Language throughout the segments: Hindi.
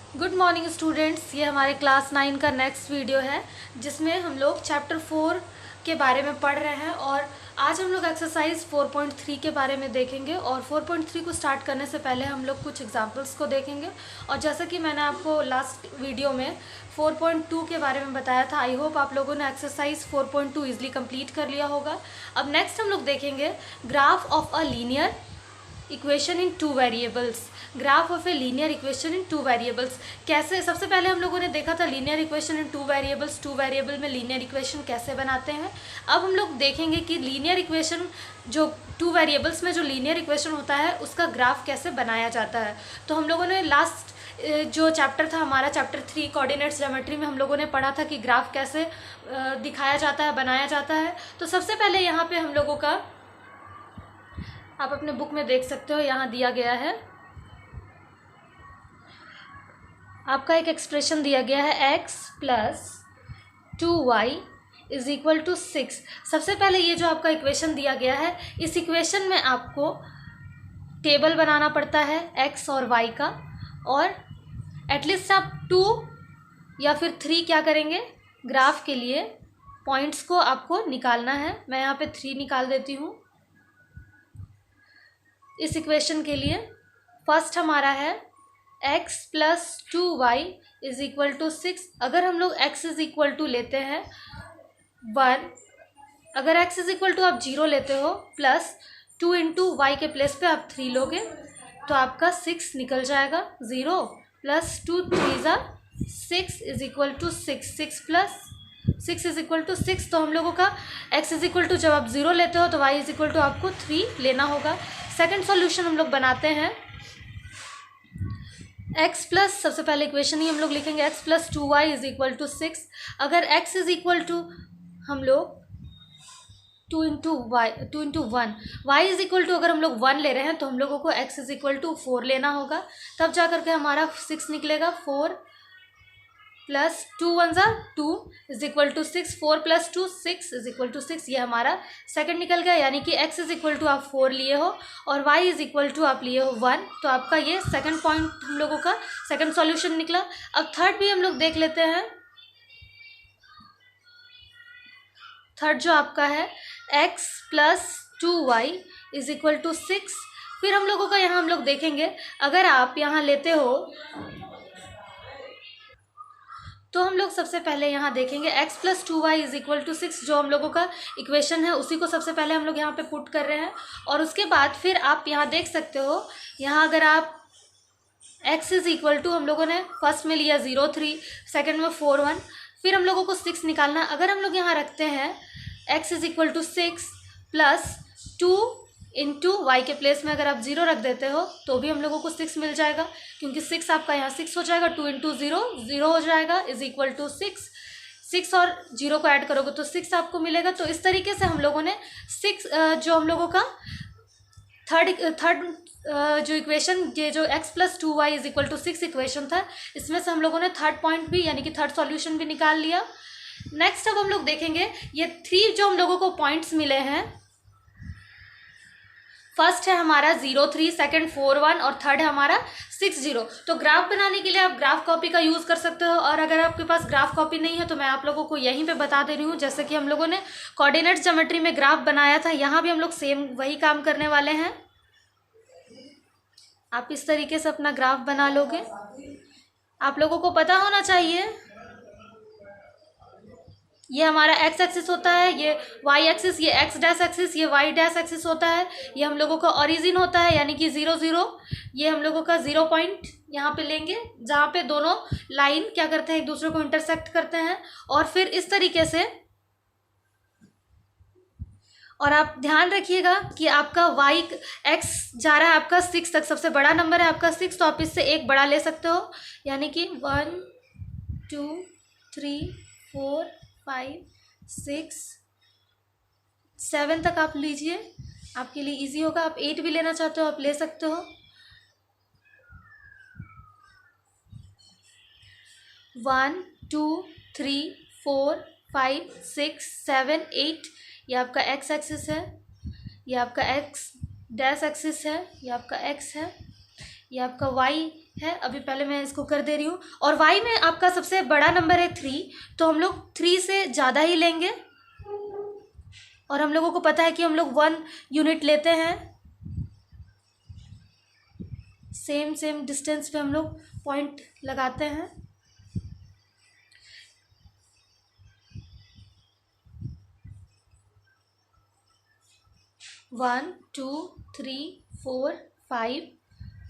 Good morning students. ये हमारे क्लास 9 का नेक्स्ट वीडियो है जिसमें हम लोग चैप्टर 4 के बारे में पढ़ रहे हैं और आज हम लोग एक्सरसाइज 4.3 के बारे में देखेंगे। और 4.3 को स्टार्ट करने से पहले हम लोग कुछ एग्जांपल्स को देखेंगे। और जैसा कि मैंने आपको लास्ट वीडियो में 4.2 के बारे में बताया था, आई होप आप लोगों ने एक्सरसाइज 4.2 ईजिली कंप्लीट कर लिया होगा। अब नेक्स्ट हम लोग देखेंगे graph of a linear equation in two variables. Graph of a linear equation in two variables कैसे, सबसे पहले हम लोगों ने देखा था linear equation in two variables, two variable में लीनियर इक्वेशन कैसे बनाते हैं। अब हम लोग देखेंगे कि लीनियर इक्वेशन जो टू वेरिएबल्स में जो लीनियर इक्वेशन होता है उसका ग्राफ कैसे बनाया जाता है। तो हम लोगों ने लास्ट जो चैप्टर था हमारा चैप्टर 3 कोऑर्डिनेट्स ज्योमेट्री में हम लोगों ने पढ़ा था कि ग्राफ कैसे दिखाया जाता है, बनाया जाता है। तो सबसे पहले यहाँ पे हम लोगों का, आप अपने बुक में देख सकते हो, यहाँ दिया गया है आपका एक एक्सप्रेशन दिया गया है x plus 2y is equal to 6। सबसे पहले ये जो आपका इक्वेशन दिया गया है, इस इक्वेशन में आपको टेबल बनाना पड़ता है x और y का, और एटलीस्ट आप 2 या फिर 3 क्या करेंगे, ग्राफ के लिए पॉइंट्स को आपको निकालना है। मैं यहाँ पे 3 निकाल देती हूँ इस इक्वेशन के लिए। फर्स्ट हमारा है x plus 2y is equal to 6। अगर हम लोग x इज इक्वल टू लेते हैं 1, अगर x इज इक्वल टू आप 0 लेते हो, प्लस 2 इंटू वाई के प्लेस पे आप 3 लोगे तो आपका 6 निकल जाएगा। 0 प्लस 2 3 ज़ा 6 is equal to 6, 6 plus 6 is equal to 6। तो हम लोगों का x इज इक्वल टू, जब आप 0 लेते हो तो y इज इक्वल टू आपको 3 लेना होगा। सेकंड सॉल्यूशन हम लोग बनाते हैं x प्लस, सबसे पहले इक्वेशन ही हम लोग लिखेंगे x plus 2y is equal to 6। अगर x इज इक्वल टू हम लोग 2 into 1, y is equal to अगर हम लोग 1 ले रहे हैं तो हम लोगों को x इज इक्वल टू 4 लेना होगा, तब जा करके हमारा 6 निकलेगा। 4 प्लस 2 1 ज़ा 2 is equal to 6, 4 plus 2 6 is equal to 6। ये हमारा सेकंड निकल गया, यानी कि x इज इक्वल टू आप 4 लिए हो और y इज इक्वल टू आप लिए हो 1। तो आपका ये सेकंड पॉइंट हम लोगों का सेकंड सॉल्यूशन निकला। अब थर्ड भी हम लोग देख लेते हैं। थर्ड जो आपका है x plus 2y is equal to 6। फिर हम लोगों का यहाँ हम लोग देखेंगे, अगर आप यहाँ लेते हो तो हम लोग सबसे पहले यहाँ देखेंगे x plus 2y is equal to 6, जो हम लोगों का इक्वेशन है उसी को सबसे पहले हम लोग यहाँ पे पुट कर रहे हैं। और उसके बाद फिर आप यहाँ देख सकते हो, यहाँ अगर आप x इज इक्वल टू, हम लोगों ने फर्स्ट में लिया 0 3, सेकेंड में 4 1, फिर हम लोगों को 6 निकालना। अगर हम लोग यहाँ रखते हैं x is equal to 6 plus 2 into Y के प्लेस में अगर आप 0 रख देते हो तो भी हम लोगों को 6 मिल जाएगा, क्योंकि 6 आपका यहाँ 6 हो जाएगा। 2 इंटू 0 0 हो जाएगा इज इक्वल टू 6। 6 और 0 को ऐड करोगे तो 6 आपको मिलेगा। तो इस तरीके से हम लोगों ने 6 जो हम लोगों का थर्ड जो इक्वेशन, ये जो x plus 2y is equal to 6 equation था, इसमें से हम लोगों ने थर्ड पॉइंट भी यानी कि थर्ड सॉल्यूशन भी निकाल लिया। नेक्स्ट अब हम लोग देखेंगे ये 3 जो हम लोगों को पॉइंट्स मिले हैं। फर्स्ट है हमारा 0 3, सेकंड 4 1 और थर्ड है हमारा 6 0। तो ग्राफ बनाने के लिए आप ग्राफ कॉपी का यूज़ कर सकते हो, और अगर आपके पास ग्राफ कॉपी नहीं है तो मैं आप लोगों को यहीं पे बता दे रही हूँ। जैसे कि हम लोगों ने कोऑर्डिनेट्स ज्योमेट्री में ग्राफ बनाया था, यहाँ भी हम लोग सेम वही काम करने वाले हैं। आप इस तरीके से अपना ग्राफ बना लोगे। आप लोगों को पता होना चाहिए ये हमारा x एक्सिस होता है, ये y एक्सिस, ये x डैश एक्सिस, ये y डैश एक्सिस होता है। ये हम लोगों का ओरिजिन होता है, यानी कि 0 0। ये हम लोगों का 0 पॉइंट यहाँ पे लेंगे जहाँ पे दोनों लाइन क्या करते हैं, एक दूसरे को इंटरसेक्ट करते हैं। और फिर इस तरीके से, और आप ध्यान रखिएगा कि आपका y x जा रहा है आपका 6 तक, सबसे बड़ा नंबर है आपका 6, तो आप इससे एक बड़ा ले सकते हो, यानी कि 1 2 3 4 5 6 7 तक आप लीजिए, आपके लिए इजी होगा। आप 8 भी लेना चाहते हो आप ले सकते हो। 1 2 3 4 5 6 7 8, ये आपका x एक्सिस है, ये आपका x डैश एक्सिस है, ये आपका x है, ये आपका y है। अभी पहले मैं इसको कर दे रही हूँ। और y में आपका सबसे बड़ा नंबर है 3, तो हम लोग 3 से ज़्यादा ही लेंगे। और हम लोगों को पता है कि हम लोग 1 यूनिट लेते हैं। सेम डिस्टेंस पे हम लोग पॉइंट लगाते हैं। वन, टू, थ्री, 4, 5,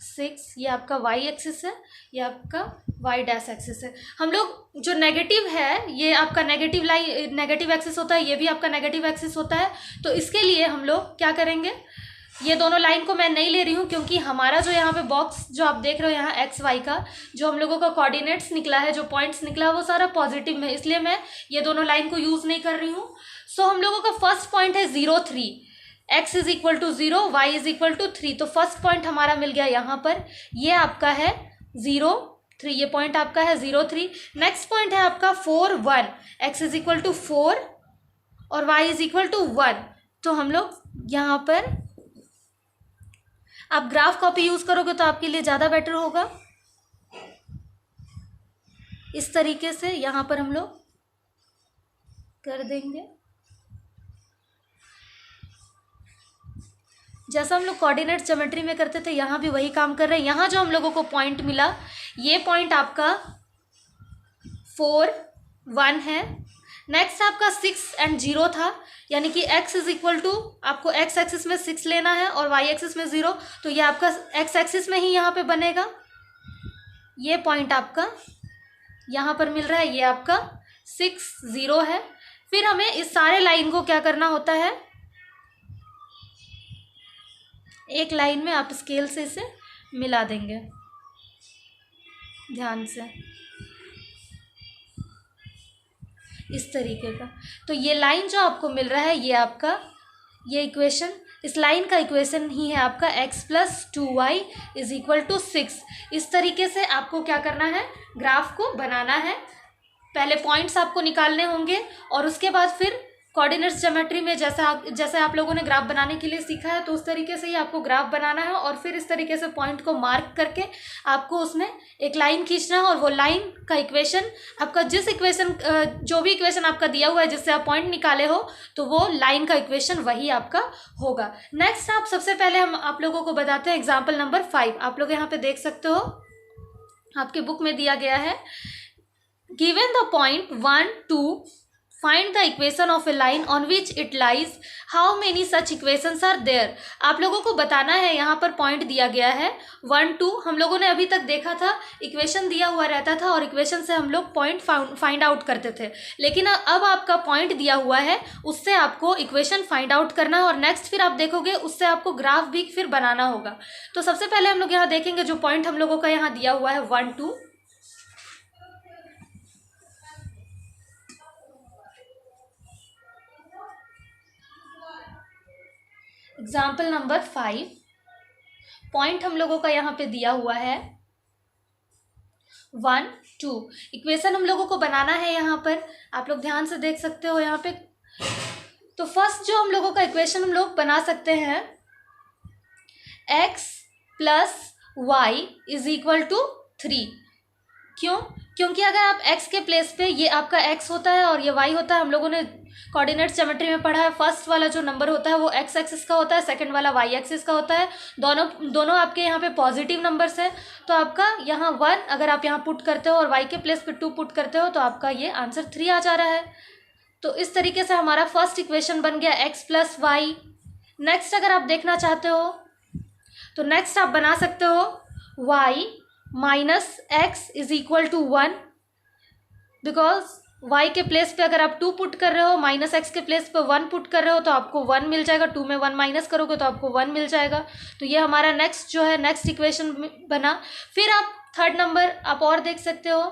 6, ये आपका वाई एक्सिस है, ये आपका वाई डैश एक्सिस है। हम लोग जो नेगेटिव है, ये आपका नेगेटिव लाइन, नेगेटिव एक्सिस होता है, ये भी आपका नेगेटिव एक्सिस होता है। तो इसके लिए हम लोग क्या करेंगे, ये दोनों लाइन को मैं नहीं ले रही हूँ, क्योंकि हमारा जो यहाँ पे बॉक्स जो आप देख रहे हो यहाँ एक्स वाई का जो हम लोगों का कोऑर्डिनेट्स निकला है, जो पॉइंट्स निकला है, वो सारा पॉजिटिव में, इसलिए मैं ये दोनों लाइन को यूज़ नहीं कर रही हूँ। सो हम लोगों का फर्स्ट पॉइंट है 0, 3, x is equal to 0, Y is equal to 3। तो फर्स्ट पॉइंट हमारा मिल गया यहाँ पर, ये आपका है 0, 3, ये पॉइंट आपका है 0, 3। नेक्स्ट पॉइंट है आपका 4, 1, x इज इक्वल टू 4 और y इज इक्वल टू 1। तो हम लोग यहाँ पर, आप ग्राफ कॉपी यूज़ करोगे तो आपके लिए ज़्यादा बेटर होगा। इस तरीके से यहाँ पर हम लोग कर देंगे, जैसा हम लोग कोऑर्डिनेट ज्योमेट्री में करते थे, यहाँ भी वही काम कर रहे हैं। यहाँ जो हम लोगों को पॉइंट मिला, ये पॉइंट आपका 4, 1 है। नेक्स्ट आपका 6 एंड 0 था, यानी कि x इज इक्वल टू, आपको x एक्सिस में 6 लेना है और y एक्सिस में 0, तो ये आपका x एक्सिस में ही यहाँ पे बनेगा। ये पॉइंट आपका यहाँ पर मिल रहा है, ये आपका 6, 0 है। फिर हमें इस सारे लाइन को क्या करना होता है, एक लाइन में आप स्केल से इसे मिला देंगे ध्यान से, इस तरीके का। तो ये लाइन जो आपको मिल रहा है, ये आपका, ये इक्वेशन, इस लाइन का इक्वेशन ही है आपका x plus 2y is equal to 6। इस तरीके से आपको क्या करना है, ग्राफ को बनाना है। पहले पॉइंट्स आपको निकालने होंगे और उसके बाद फिर कोऑर्डिनेट्स ज्योमेट्री में जैसे आप लोगों ने ग्राफ बनाने के लिए सीखा है, तो उस तरीके से ही आपको ग्राफ बनाना है। और फिर इस तरीके से पॉइंट को मार्क करके आपको उसमें एक लाइन खींचना है, और वो लाइन का इक्वेशन आपका, जिस इक्वेशन, जो भी इक्वेशन आपका दिया हुआ है जिससे आप पॉइंट निकाले हो, तो वो लाइन का इक्वेशन वही आपका होगा। नेक्स्ट आप सबसे पहले हम आप लोगों को बताते हैं एग्जाम्पल नंबर 5। आप लोग यहाँ पे देख सकते हो, आपके बुक में दिया गया है, given the point 1, 2, find the equation of a line on which it lies, how many such equations are there। आप लोगों को बताना है, यहाँ पर पॉइंट दिया गया है 1, 2। हम लोगों ने अभी तक देखा था इक्वेशन दिया हुआ रहता था और इक्वेशन से हम लोग पॉइंट फाइंड आउट करते थे, लेकिन अब आपका पॉइंट दिया हुआ है, उससे आपको इक्वेशन फाइंड आउट करना है। और नेक्स्ट फिर आप देखोगे उससे आपको ग्राफ भी फिर बनाना होगा। तो सबसे पहले हम लोग यहाँ देखेंगे जो पॉइंट हम लोगों का यहाँ दिया हुआ है 1, 2। एग्जाम्पल नंबर 5, पॉइंट हम लोगों का यहाँ पे दिया हुआ है 1, 2। इक्वेशन हम लोगों को बनाना है, यहाँ पर आप लोग ध्यान से देख सकते हो यहाँ पे। तो फर्स्ट जो हम लोगों का इक्वेशन हम लोग बना सकते हैं, x plus Y is equal to 3। क्यों? क्योंकि अगर आप x के प्लेस पे, ये आपका x होता है और ये y होता है। हम लोगों ने कोऑर्डिनेट्स ज्योमेट्री में पढ़ा है, फर्स्ट वाला जो नंबर होता है वो x एक्सिस का होता है, सेकंड वाला y एक्सिस का होता है। दोनों आपके यहाँ पे पॉजिटिव नंबर्स है। तो आपका यहाँ 1 अगर आप यहाँ पुट करते हो और y के प्लेस पे 2 पुट करते हो, तो आपका ये आंसर 3 आ जा रहा है। तो इस तरीके से हमारा फर्स्ट इक्वेशन बन गया x प्लस वाई। नेक्स्ट अगर आप देखना चाहते हो तो नेक्स्ट आप बना सकते हो y minus X is equal to 1, because y के प्लेस पे अगर आप 2 पुट कर रहे हो, माइनस एक्स के प्लेस पे 1 पुट कर रहे हो, तो आपको 1 मिल जाएगा। 2 में 1 माइनस करोगे तो आपको 1 मिल जाएगा। तो ये हमारा नेक्स्ट जो है, नेक्स्ट इक्वेशन बना। फिर आप थर्ड नंबर आप और देख सकते हो।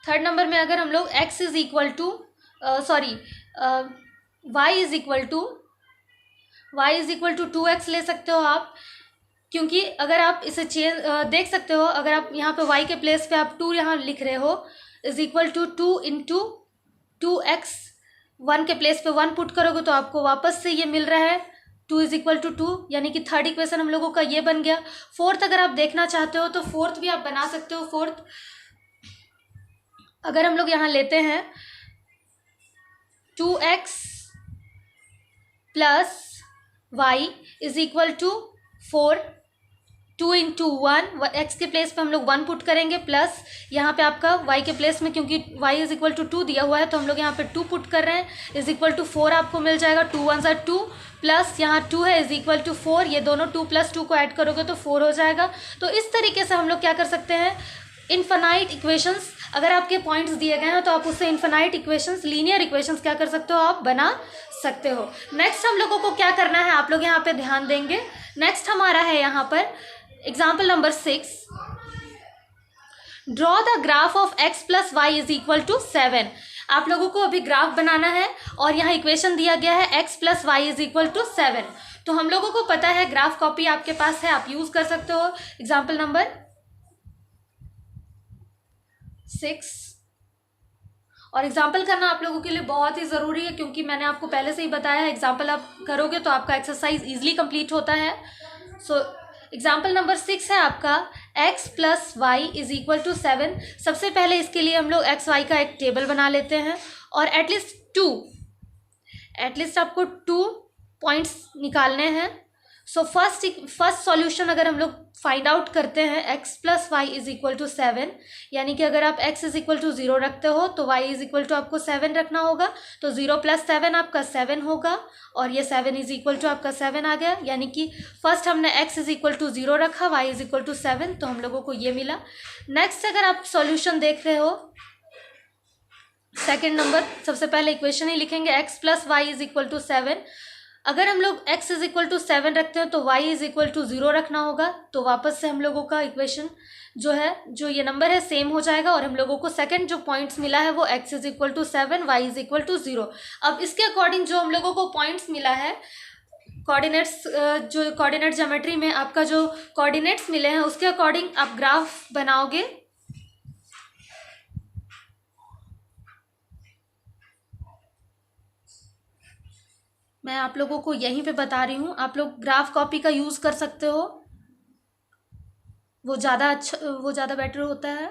थर्ड नंबर में अगर हम लोग x is equal to y is equal to 2x ले सकते हो आप, क्योंकि अगर आप इसे देख सकते हो, अगर आप यहाँ पे y के प्लेस पे आप 2 यहाँ लिख रहे हो, is equal to 2 into 2x, 1 के प्लेस पे 1 पुट करोगे तो आपको वापस से ये मिल रहा है 2 इज इक्वल टू 2, यानी कि थर्ड इक्वेशन हम लोगों का ये बन गया। फोर्थ अगर आप देखना चाहते हो तो फोर्थ भी आप बना सकते हो। फोर्थ अगर हम लोग यहाँ लेते हैं 2x plus Y is equal to 4, 2 into 1, X के प्लेस पे हम लोग 1 पुट करेंगे, प्लस यहाँ पे आपका y के प्लेस में, क्योंकि y इज इक्वल टू 2 दिया हुआ है तो हम लोग यहाँ पे 2 पुट कर रहे हैं, इज इक्वल टू 4 आपको मिल जाएगा। 2 1 ज़ा 2, प्लस यहाँ 2 है इज इक्वल टू 4, ये दोनों 2 प्लस 2 को ऐड करोगे तो 4 हो जाएगा। तो इस तरीके से हम लोग क्या कर सकते हैं, इन्फानाइट इक्वेशंस, अगर आपके पॉइंट्स दिए गए हैं तो आप उससे इन्फानाइट इक्वेशंस, लीनियर इक्वेशंस क्या कर सकते हो, आप बना सकते हो। नेक्स्ट हम लोगों को क्या करना है, आप लोग यहाँ पे ध्यान देंगे। नेक्स्ट हमारा है यहाँ पर example number 6, draw the graph of x plus Y is equal to 7। आप लोगों को अभी ग्राफ बनाना है और यहाँ इक्वेशन दिया गया है x plus Y is equal to 7। तो हम लोगों को पता है, ग्राफ कॉपी आपके पास है, आप यूज कर सकते हो। एग्जाम्पल नंबर 6, और एग्जाम्पल करना आप लोगों के लिए बहुत ही ज़रूरी है, क्योंकि मैंने आपको पहले से ही बताया है एग्जाम्पल आप करोगे तो आपका एक्सरसाइज ईजिली कंप्लीट होता है। सो एग्जाम्पल नंबर 6 है आपका x plus Y is equal to 7। सबसे पहले इसके लिए हम लोग एक्स वाई का एक टेबल बना लेते हैं और एटलीस्ट आपको 2 पॉइंट्स निकालने हैं। सो फर्स्ट सॉल्यूशन अगर हम लोग फाइंड आउट करते हैं, x plus Y is equal to 7, यानी कि अगर आप x इज इक्वल टू 0 रखते हो तो y इज इक्वल टू आपको 7 रखना होगा। तो 0 प्लस 7 आपका 7 होगा और ये 7 इज इक्वल टू आपका 7 आ गया, यानी कि फर्स्ट हमने x इज इक्वल टू 0 रखा, y इज इक्वल टू 7, तो हम लोगों को ये मिला। नेक्स्ट अगर आप सॉल्यूशन देख रहे हो, सेकेंड नंबर, सबसे पहले इक्वेशन ही लिखेंगे, x plus Y is equal to 7। अगर हम लोग x इज इक्वल टू 7 रखते हैं तो y इज इक्वल टू 0 रखना होगा। तो वापस से हम लोगों का इक्वेशन जो है, जो ये नंबर है सेम हो जाएगा और हम लोगों को सेकंड जो पॉइंट्स मिला है वो x is equal to 7, y is equal to 0। अब इसके अकॉर्डिंग जो हम लोगों को पॉइंट्स मिला है, कोऑर्डिनेट्स, जो कोऑर्डिनेट ज्योमेट्री में आपका जो कोऑर्डिनेट्स मिले हैं उसके अकॉर्डिंग आप ग्राफ बनाओगे। मैं आप लोगों को यहीं पे बता रही हूँ, आप लोग ग्राफ कॉपी का यूज़ कर सकते हो, वो ज़्यादा अच्छा, वो ज़्यादा बेटर होता है।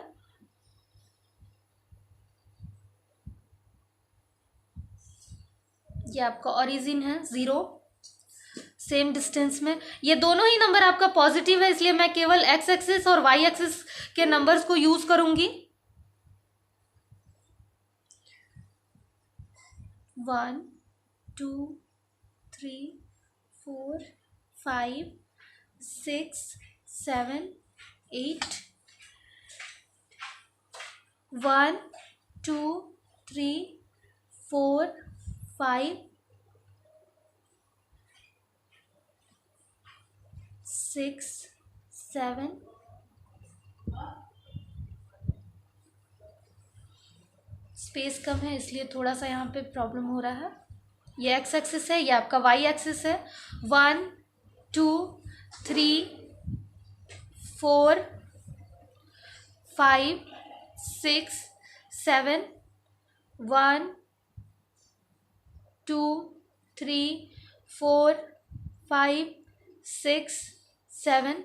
ये आपका ओरिजिन है 0, सेम डिस्टेंस में, ये दोनों ही नंबर आपका पॉजिटिव है, इसलिए मैं केवल x एक्सिस और y एक्सिस के नंबर्स को यूज़ करूँगी। 1 2 3 4 5 6 7 8, 1 2 3 4 5 6 7, स्पेस कम है इसलिए थोड़ा सा यहाँ पे प्रॉब्लम हो रहा है। ये x एक्सिस है, ये आपका y एक्सिस है। 1 2 3 4 5 6 7, 1 2 3 4 5 6 7।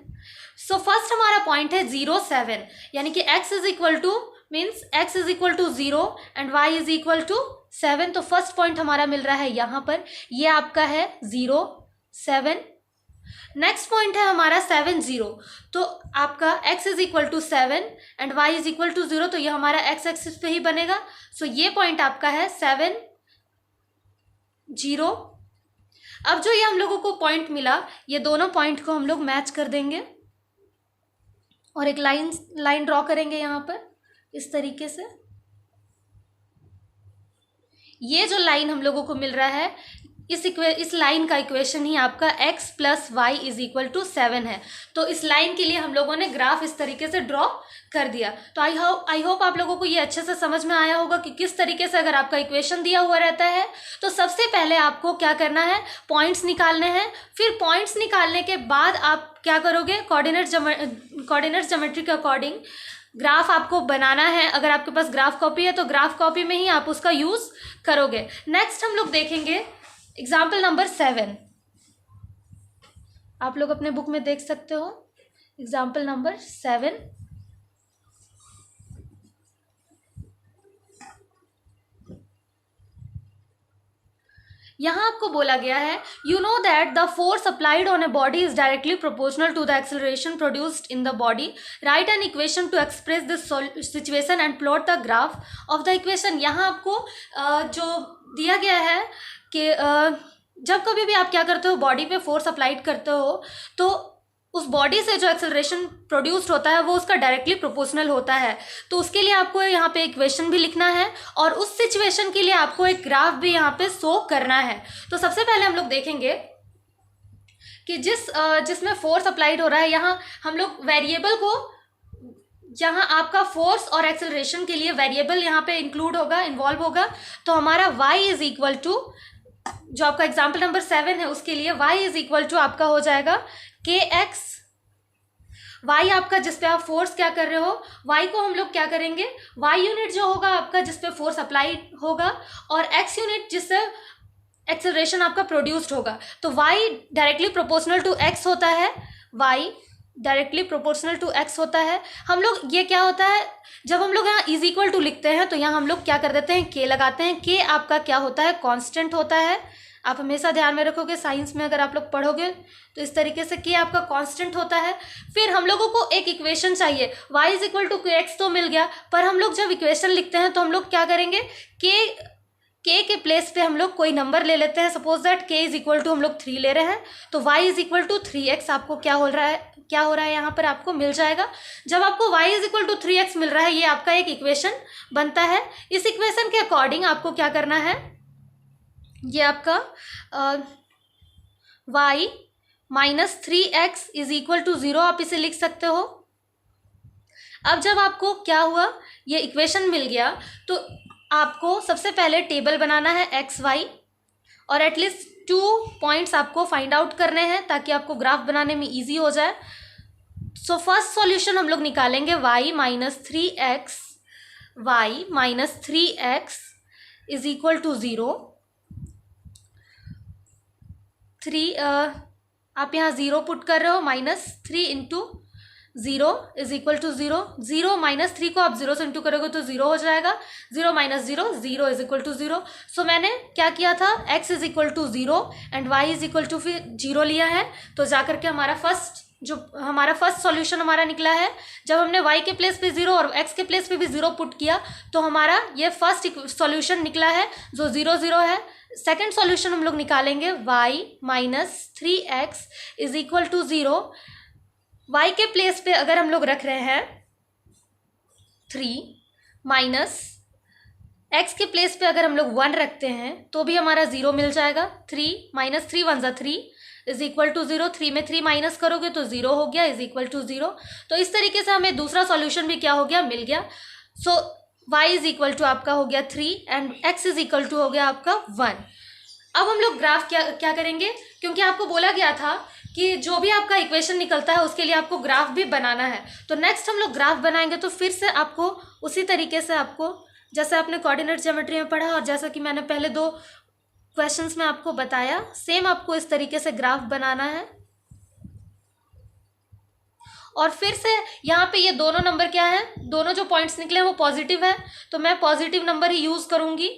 सो फर्स्ट हमारा पॉइंट है 0 7, यानी कि x is equal to means x is equal to 0 and y is equal to 7। तो फर्स्ट पॉइंट हमारा मिल रहा है यहाँ पर, ये आपका है 0 7। नेक्स्ट पॉइंट है हमारा 7 0, तो आपका x is equal to 7 and y is equal to 0, तो ये हमारा x एक्सिस पे ही बनेगा। सो ये पॉइंट आपका है 7 0। अब जो ये हम लोगों को पॉइंट मिला, ये दोनों पॉइंट को हम लोग मैच कर देंगे और एक लाइन ड्रॉ करेंगे यहाँ पर इस तरीके से। ये जो लाइन हम लोगों को मिल रहा है, इस लाइन का इक्वेशन ही आपका x plus Y is equal to 7 है। तो इस लाइन के लिए हम लोगों ने ग्राफ इस तरीके से ड्रॉ कर दिया। तो आई होप आप लोगों को ये अच्छे से समझ में आया होगा कि किस तरीके से अगर आपका इक्वेशन दिया हुआ रहता है तो सबसे पहले आपको क्या करना है, पॉइंट्स निकालने हैं। फिर पॉइंट्स निकालने के बाद आप क्या करोगे, कोऑर्डिनेट ज्योमेट्री के अकॉर्डिंग ग्राफ आपको बनाना है। अगर आपके पास ग्राफ कॉपी है तो ग्राफ कॉपी में ही आप उसका यूज़ करोगे। नेक्स्ट हम लोग देखेंगे एग्जाम्पल नंबर 7। आप लोग अपने बुक में देख सकते हो, एग्जाम्पल नंबर 7। यहाँ आपको बोला गया है, you know that the force applied on a body is directly proportional to the acceleration produced in the body. Write an equation to express this situation and plot the graph of the equation. यहाँ आपको जो दिया गया है कि जब कभी भी आप क्या करते हो, बॉडी पे फोर्स अप्लाइड करते हो, तो उस बॉडी से जो एक्सेलरेशन प्रोड्यूस्ड होता है वो उसका डायरेक्टली प्रोपोर्शनल होता है। तो उसके लिए आपको यहाँ पे इक्वेशन भी लिखना है और उस सिचुएशन के लिए आपको एक ग्राफ भी यहाँ पे शो करना है। तो सबसे पहले हम लोग देखेंगे कि जिसमें फोर्स अप्लाइड हो रहा है, यहाँ हम लोग वेरिएबल को, जहाँ आपका फोर्स और एक्सेलरेशन के लिए वेरिएबल यहाँ पे इंक्लूड होगा, इन्वॉल्व होगा। तो हमारा y इज इक्वल टू, जो आपका एग्जाम्पल नंबर 7 है उसके लिए y इज इक्वल टू आपका हो जाएगा kx। y आपका जिस पे आप फोर्स क्या कर रहे हो, y को हम लोग क्या करेंगे, y यूनिट जो होगा आपका जिस पे फोर्स अप्लाई होगा, और x यूनिट जिससे एक्सेलरेशन आपका प्रोड्यूस्ड होगा। तो y directly proportional to x होता है, y directly proportional to x होता है। हम लोग ये क्या होता है, जब हम लोग यहाँ इज इक्वल टू लिखते हैं तो यहाँ हम लोग क्या कर देते हैं, k लगाते हैं। k आपका क्या होता है, कांस्टेंट होता है। आप हमेशा ध्यान में रखोगे, साइंस में अगर आप लोग पढ़ोगे तो इस तरीके से k आपका कांस्टेंट होता है। फिर हम लोगों को एक इक्वेशन चाहिए, y is equal to kx तो मिल गया, पर हम लोग जब इक्वेशन लिखते हैं तो हम लोग क्या करेंगे, k के प्लेस पे हम लोग कोई नंबर ले लेते हैं। Suppose that k is equal to हम लोग 3 ले रहे हैं, तो y is equal to 3x आपको क्या हो रहा है यहाँ पर आपको मिल जाएगा। जब आपको y is equal to 3x मिल रहा है, ये आपका एक इक्वेशन बनता है। इस इक्वेशन के अकॉर्डिंग आपको क्या करना है, ये आपका y minus 3x is equal to 0 आप इसे लिख सकते हो। अब जब आपको क्या हुआ, ये इक्वेशन मिल गया, तो आपको सबसे पहले टेबल बनाना है एक्स वाई, और एटलीस्ट 2 पॉइंट्स आपको फाइंड आउट करने हैं ताकि आपको ग्राफ बनाने में इजी हो जाए। सो फर्स्ट सॉल्यूशन हम लोग निकालेंगे y minus 3x is equal to 0। 3 आप यहाँ 0 पुट कर रहे हो, minus 3 into 0 is equal to 0। 0 minus 3 को आप 0 से इंटू करोगे तो 0 हो जाएगा। 0 minus 0, 0 is equal to 0। So मैंने क्या किया था, x is equal to 0 and y is equal to फिर 0 लिया है। तो जाकर के हमारा फर्स्ट सॉल्यूशन हमारा निकला है। जब हमने y के प्लेस पे 0 और x के प्लेस पे भी 0 पुट किया तो हमारा ये फर्स्ट सॉल्यूशन निकला है जो 0 0 है। सेकेंड सॉल्यूशन हम लोग निकालेंगे, y minus 3x is equal to 0। y के प्लेस पे अगर हम लोग रख रहे हैं 3, माइनस x के प्लेस पे अगर हम लोग 1 रखते हैं तो भी हमारा 0 मिल जाएगा। 3 माइनस 3 1 3 इज इक्वल टू 0। 3 में 3 माइनस करोगे तो 0 हो गया, इज इक्वल टू 0। तो इस तरीके से हमें दूसरा सॉल्यूशन भी क्या हो गया, मिल गया। So y is equal to आपका हो गया 3 and x is equal to हो गया आपका 1। अब हम लोग ग्राफ क्या करेंगे, क्योंकि आपको बोला गया था कि जो भी आपका इक्वेशन निकलता है उसके लिए आपको ग्राफ भी बनाना है। तो नेक्स्ट हम लोग ग्राफ बनाएंगे। तो फिर से आपको उसी तरीके से, आपको जैसे आपने कोऑर्डिनेट ज्योमेट्री में पढ़ा और जैसा कि मैंने पहले 2 क्वेश्चंस में आपको बताया, सेम आपको इस तरीके से ग्राफ बनाना है। और फिर से यहाँ पे ये दोनों नंबर क्या है, दोनों जो पॉइंट्स निकले हैं वो पॉजिटिव है, तो मैं पॉजिटिव नंबर ही यूज़ करूँगी।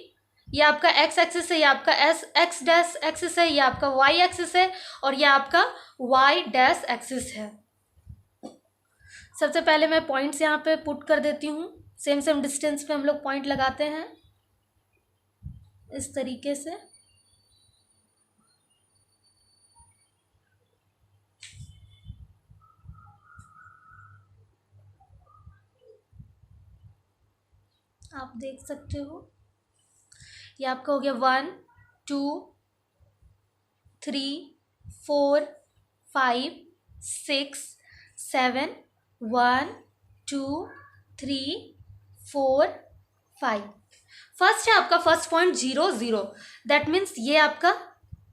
ये आपका x एक्सिस है, ये आपका x डैश एक्सिस है, ये आपका y एक्सिस है और ये आपका y डैश एक्सिस है। सबसे पहले मैं पॉइंट्स यहाँ पे पुट कर देती हूँ। सेम डिस्टेंस पे हम लोग पॉइंट लगाते हैं इस तरीके से। आप देख सकते हो, ये आपका हो गया 1 2 3 4 5 6 7 1 2 3 4 5। फर्स्ट है आपका फर्स्ट पॉइंट 0 0, दैट मीन्स ये आपका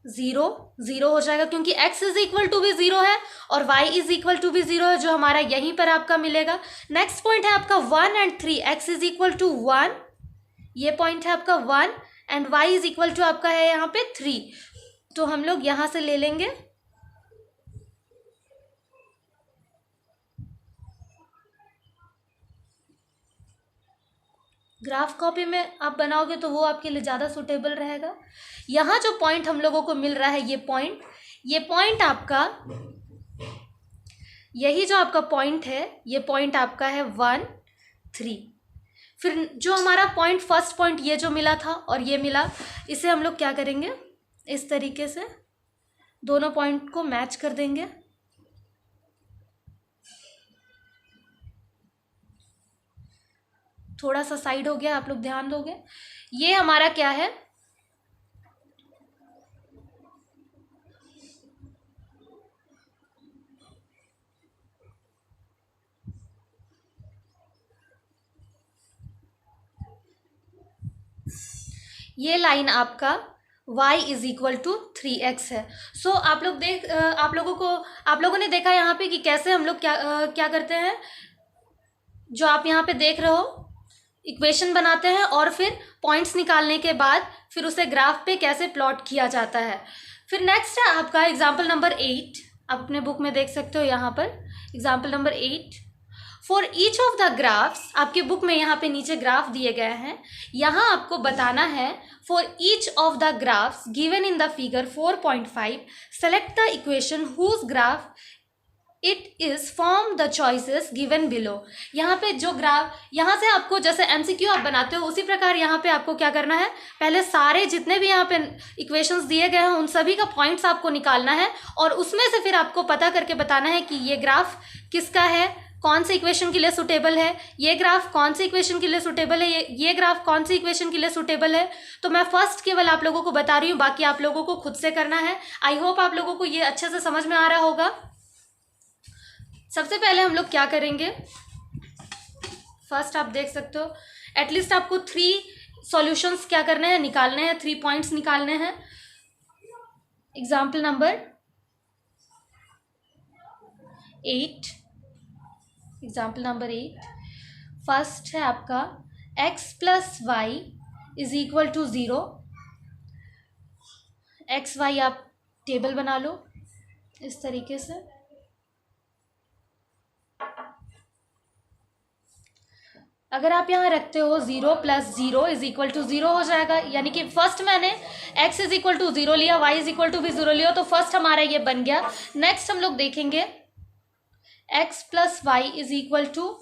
0 0 हो जाएगा क्योंकि x इज इक्वल टू भी 0 है और y इज इक्वल टू भी 0 है, जो हमारा यहीं पर आपका मिलेगा। नेक्स्ट पॉइंट है आपका 1 and 3, x is equal to 1, ये पॉइंट है आपका 1 and y is equal to आपका है यहाँ पे 3। तो हम लोग यहाँ से ले लेंगे ग्राफ कॉपी में आप बनाओगे तो वो आपके लिए ज़्यादा सूटेबल रहेगा। यहाँ जो पॉइंट हम लोगों को मिल रहा है, ये पॉइंट आपका, यही जो आपका पॉइंट है, ये पॉइंट आपका है 1 3। फिर जो हमारा पॉइंट, फर्स्ट पॉइंट ये जो मिला था और ये मिला, इसे हम लोग क्या करेंगे, इस तरीके से दोनों पॉइंट को मैच कर देंगे। थोड़ा सा साइड हो गया, आप लोग ध्यान दोगे। ये हमारा क्या है, ये लाइन आपका y is equal to 3x है। सो आप लोगों ने देखा यहाँ पे कि कैसे हम लोग क्या करते हैं, जो आप यहाँ पे देख रहे हो, इक्वेशन बनाते हैं और फिर पॉइंट्स निकालने के बाद फिर उसे ग्राफ पे कैसे प्लॉट किया जाता है। फिर नेक्स्ट है आपका एग्जाम्पल नंबर 8, आप अपने बुक में देख सकते हो यहाँ पर example number 8। For each of the graphs, आपके बुक में यहाँ पे नीचे ग्राफ दिए गए हैं, यहाँ आपको बताना है for each of the graphs given in the figure 4.5 select the equation whose graph it is form the choices given below. यहाँ पे जो ग्राफ, यहाँ से आपको जैसे एमसीक्यू आप बनाते हो उसी प्रकार यहाँ पे आपको क्या करना है, पहले सारे जितने भी यहाँ पे इक्वेशंस दिए गए हैं उन सभी का पॉइंट्स आपको निकालना है और उसमें से फिर आपको पता करके बताना है कि ये ग्राफ किसका है, कौन से इक्वेशन के लिए सुटेबल है, ये ग्राफ कौन सी इक्वेशन के लिए सुटेबल है, ये ग्राफ कौन सी इक्वेशन के लिए सुटेबल है। तो मैं फर्स्ट केवल आप लोगों को बता रही हूँ, बाकी आप लोगों को खुद से करना है। आई होप आप लोगों को ये अच्छे से समझ में आ रहा होगा। सबसे पहले हम लोग क्या करेंगे, फर्स्ट आप देख सकते हो, एटलीस्ट आपको 3 सॉल्यूशंस क्या करने हैं, निकालने हैं, 3 पॉइंट्स निकालने हैं। Example number 8, example number 8, first है आपका x plus Y is equal to 0। X Y आप टेबल बना लो इस तरीके से। अगर आप यहाँ रखते हो 0 प्लस 0 इज इक्वल टू 0 हो जाएगा, यानी कि फर्स्ट मैंने x इज इक्वल टू 0 लिया, y इज इक्वल टू भी 0 लिया, तो फर्स्ट हमारा ये बन गया। नेक्स्ट हम लोग देखेंगे x plus Y is equal to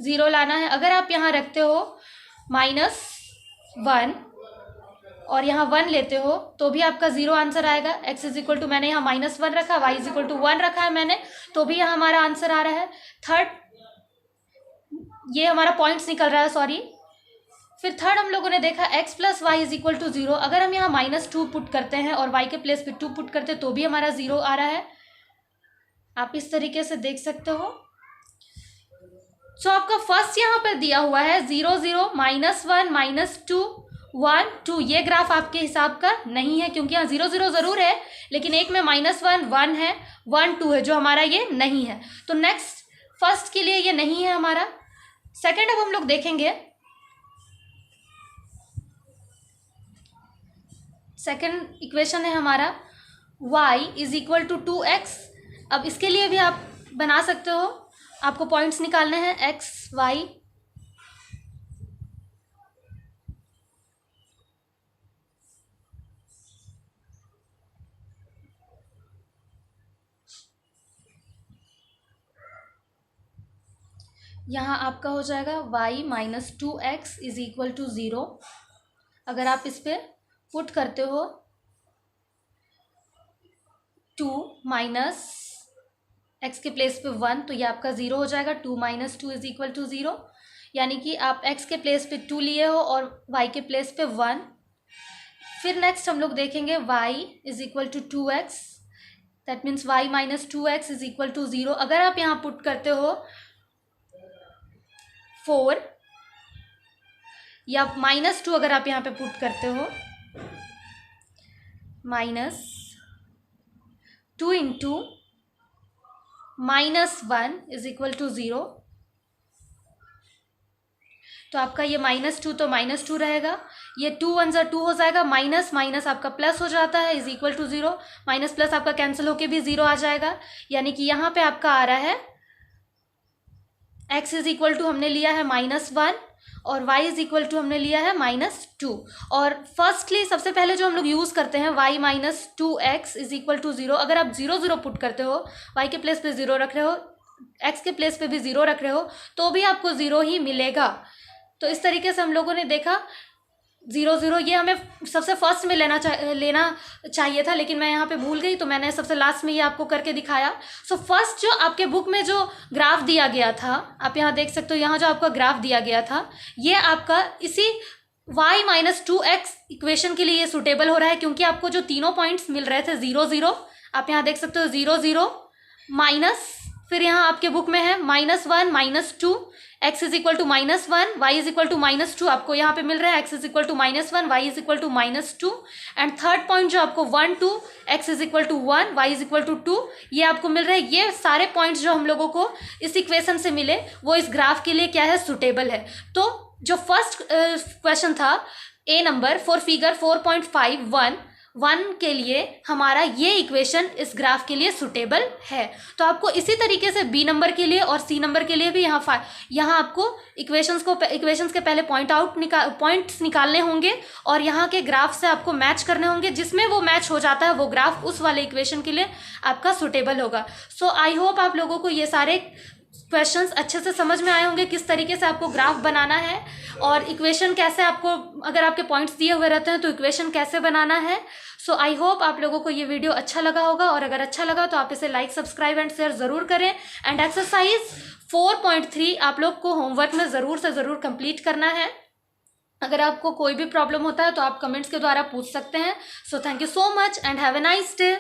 0 लाना है। अगर आप यहाँ रखते हो -1 और यहाँ 1 लेते हो तो भी आपका 0 आंसर आएगा। x इज इक्वल टू, मैंने यहाँ -1 रखा, y इज इक्वल टू 1 रखा है मैंने, तो भी यहाँ हमारा आंसर आ रहा है। थर्ड, ये हमारा पॉइंट्स निकल रहा है, सॉरी। फिर थर्ड हम लोगों ने देखा x plus Y is equal to 0। अगर हम यहाँ -2 पुट करते हैं और y के प्लेस पे 2 पुट करते हैं तो भी हमारा 0 आ रहा है। आप इस तरीके से देख सकते हो। सो आपका फर्स्ट यहाँ पर दिया हुआ है 0 0 -1 -2 1 2। ये ग्राफ आपके हिसाब का नहीं है क्योंकि यहाँ 0 0 जरूर है, लेकिन एक में -1 1 है, 1 2 है, जो हमारा ये नहीं है। तो नेक्स्ट फर्स्ट के लिए ये नहीं है हमारा। सेकेंड अब हम लोग देखेंगे, सेकेंड इक्वेशन है हमारा y is equal to 2x। अब इसके लिए भी आप बना सकते हो, आपको पॉइंट्स निकालने हैं x y। यहाँ आपका हो जाएगा y minus 2x is equal to 0। अगर आप इस पर पुट करते हो 2 माइनस x के प्लेस पे 1 तो ये आपका 0 हो जाएगा। 2 माइनस 2 इज इक्वल टू 0, यानी कि आप x के प्लेस पे 2 लिए हो और y के प्लेस पे 1। फिर नेक्स्ट हम लोग देखेंगे y is equal to 2x, that means y minus 2x is equal to 0। अगर आप यहाँ पुट करते हो 4 या -2, अगर आप यहाँ पे पुट करते हो -2 इंटू -1 इज इक्वल टू 0, तो आपका ये -2 तो -2 रहेगा, ये 2 1 जा 2 हो जाएगा, माइनस माइनस आपका प्लस हो जाता है is equal to 0, minus plus आपका कैंसिल होके भी 0 आ जाएगा। यानी कि यहाँ पे आपका आ रहा है x इज इक्वल टू, हमने लिया है -1 और y इज इक्वल टू हमने लिया है -2। और फर्स्टली सबसे पहले जो हम लोग यूज़ करते हैं y minus 2x is equal to 0। अगर आप 0 0 पुट करते हो, y के प्लेस पे 0 रख रहे हो, x के प्लेस पे भी 0 रख रहे हो, तो भी आपको 0 ही मिलेगा। तो इस तरीके से हम लोगों ने देखा 0 0, ये हमें सबसे फर्स्ट में लेना चाहिए था, लेकिन मैं यहाँ पे भूल गई, तो मैंने सबसे लास्ट में ये आपको करके दिखाया। सो फर्स्ट जो आपके बुक में जो ग्राफ दिया गया था, आप यहाँ देख सकते हो, यहाँ जो आपका ग्राफ दिया गया था, ये आपका इसी y माइनस 2x इक्वेशन के लिए ये सुटेबल हो रहा है, क्योंकि आपको जो तीनों पॉइंट्स मिल रहे थे 0 0, आप यहाँ देख सकते हो 0 0 माइनस, फिर यहाँ आपके बुक में है -1 -2, x is equal to -1, y is equal to -2, आपको यहाँ पे मिल रहा है x is equal to -1, y is equal to -2, and third point जो आपको 1 2, x is equal to 1, y is equal to 2, ये आपको मिल रहा है। ये सारे पॉइंट्स जो हम लोगों को इस इक्वेशन से मिले वो इस ग्राफ के लिए क्या है, सुटेबल है। तो जो फर्स्ट क्वेश्चन था ए नंबर फॉर फिगर 4.51 के लिए हमारा ये इक्वेशन इस ग्राफ के लिए सुटेबल है। तो आपको इसी तरीके से बी नंबर के लिए और सी नंबर के लिए भी यहाँ आपको इक्वेशंस के पहले पॉइंट्स निकालने होंगे और यहाँ के ग्राफ से आपको मैच करने होंगे। जिसमें वो मैच हो जाता है वो ग्राफ उस वाले इक्वेशन के लिए आपका सुटेबल होगा। सो आई होप आप लोगों को ये सारे क्वेश्चंस अच्छे से समझ में आए होंगे, किस तरीके से आपको ग्राफ बनाना है और इक्वेशन कैसे आपको, अगर आपके पॉइंट्स दिए हुए रहते हैं तो इक्वेशन कैसे बनाना है। सो आई होप आप लोगों को ये वीडियो अच्छा लगा होगा, और अगर अच्छा लगा तो आप इसे लाइक, सब्सक्राइब एंड शेयर ज़रूर करें। एंड एक्सरसाइज 4.3 आप लोग को होमवर्क में ज़रूर से ज़रूर कंप्लीट करना है। अगर आपको कोई भी प्रॉब्लम होता है तो आप कमेंट्स के द्वारा पूछ सकते हैं। So thank you so much and have a nice day.